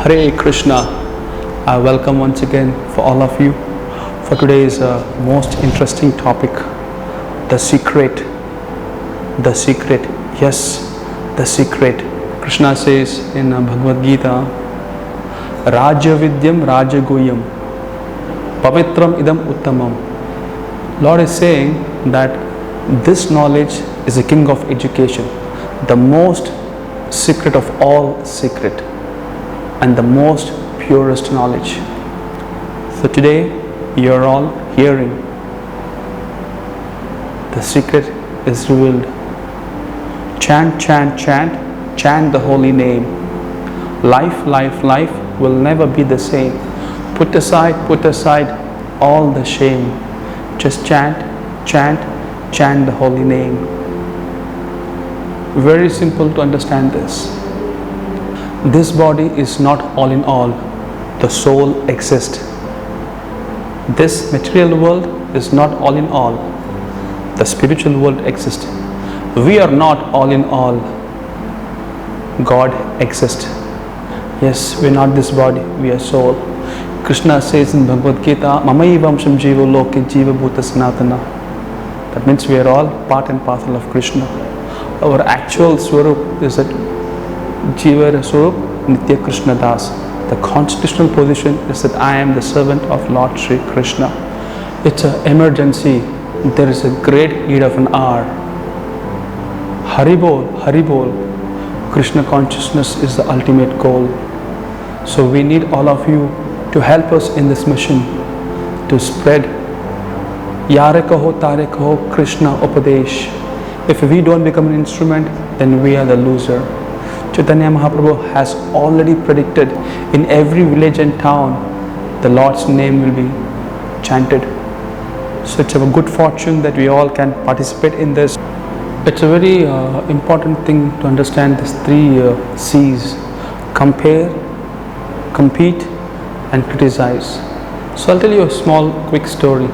Hare Krishna. I welcome once again for all of you for today's most interesting topic, the secret. The secret. Yes, the secret. Krishna says in Bhagavad Gita, Raja Vidyam Raja Guhyam Pavitram Idam Uttamam. Lord is saying that this knowledge is the king of education, the most secret of all secret, and the most purest knowledge. So today you are all hearing the secret is revealed. Chant, chant, chant, chant the holy name. Life, life, life will never be the same. Put aside all the shame. Just chant, chant, chant the holy name. Very simple to understand this. This body is not all in all. The soul exists. This material world is not all in all. The spiritual world exists. We are not all in all. God exists. Yes, we are not this body, we are soul. Krishna says in Bhagavad Gita, Mamayivamsham jiva loke jiva bhuta sanatana. That means we are all part and parcel of Krishna. Our actual swarup is that Jiva Swarup Nitya Krishna Das. The constitutional position is that I am the servant of Lord Sri Krishna. It's an emergency. There is a great need of an hour. Haribol, Haribol. Krishna consciousness is the ultimate goal. So we need all of you to help us in this mission to spread Yare Kaho Tare Kaho Krishna Upadesh. If we don't become an instrument, then we are the loser. Chaitanya Mahaprabhu has already predicted in every village and town the Lord's name will be chanted. So it's a good fortune that we all can participate in this. It's a very important thing to understand these three C's: compare, compete, and criticize. So I'll tell you a small quick story.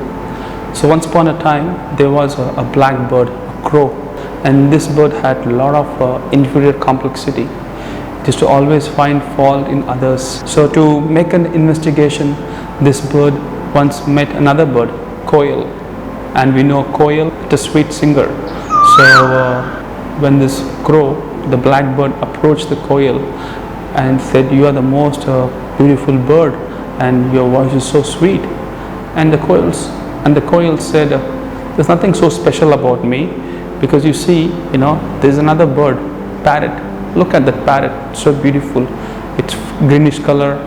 So once upon a time there was a black bird, a crow. And this bird had a lot of inferior complexity. It is to always find fault in others. So to make an investigation, this bird once met another bird, Koil. And we know Koil is a sweet singer. So when this crow, the black bird, approached the Koil and said, you are the most beautiful bird and your voice is so sweet. And the Koil said, there's nothing so special about me. Because you see, there's another bird, parrot. Look at that parrot, it's so beautiful. It's greenish color.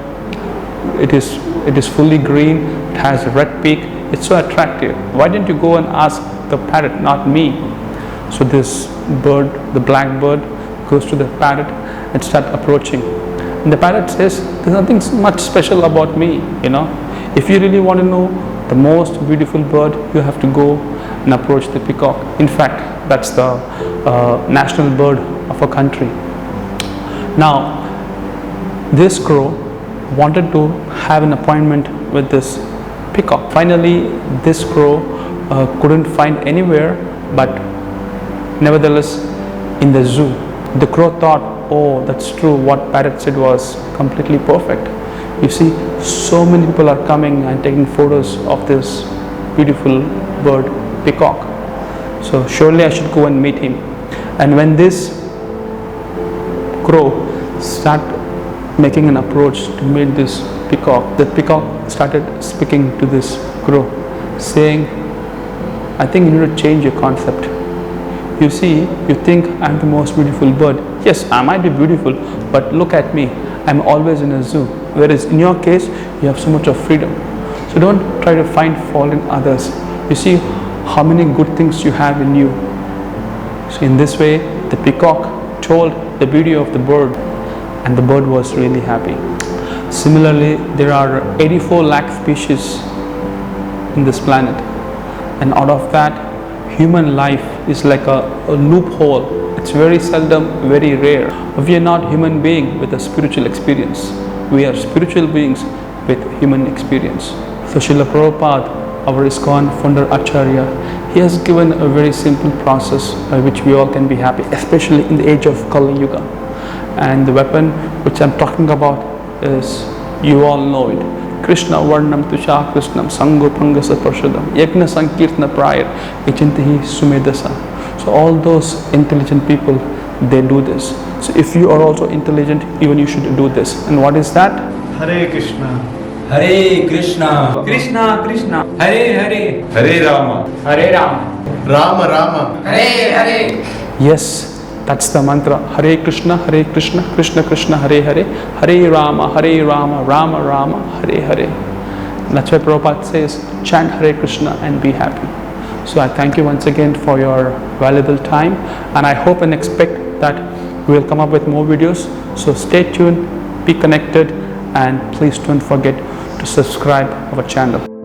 It is fully green. It has a red beak. It's so attractive. Why didn't you go and ask the parrot, not me? So this bird, the black bird, goes to the parrot and starts approaching. And the parrot says, there's nothing much special about me. If you really want to know the most beautiful bird, you have to go and approach the peacock. In fact, that's the national bird of a country. Now, this crow wanted to have an appointment with this peacock. Finally, this crow couldn't find anywhere, but nevertheless, in the zoo. The crow thought, oh, that's true, what parrot said was completely perfect. You see, so many people are coming and taking photos of this beautiful bird, peacock. So surely I should go and meet him. And when this crow started making an approach to meet this peacock, the peacock started speaking to this crow, saying, I think you need to change your concept. You see, you think I'm the most beautiful bird. Yes, I might be beautiful, but look at me. I'm always in a zoo. Whereas in your case, you have so much of freedom. So don't try to find fault in others. You see how many good things you have in you. So in this way, the peacock told the beauty of the bird, and the bird was really happy. Similarly, there are 84 lakh species in this planet, and out of that, human life is like a loophole. It's very seldom, very rare. We are not human beings with a spiritual experience. We are spiritual beings with human experience. So Srila Prabhupada, our ISKCON founder Acharya, he has given a very simple process by which we all can be happy, especially in the age of Kali Yuga. And the weapon which I'm talking about is, you all know it. Krishna Varnam Tusha Krishnam Sangopangasa Parshadam Yagna Sankirtana Prayar Ichintihi Sumedasa. So all those intelligent people, they do this. So if you are also intelligent, even you should do this. And what is that? Hare Krishna. Hare Krishna. Krishna Krishna. Hare Hare. Hare Rama. Hare Ram. Rama Rama. Hare Hare. Yes, that's the mantra. Hare Krishna, Krishna Krishna, Hare Hare, Hare Rama, Rama Rama, Hare Hare. And that's why Prabhupada says, chant Hare Krishna and be happy. So I thank you once again for your valuable time, and I hope and expect that we will come up with more videos. So stay tuned, be connected, and please don't forget to subscribe our channel.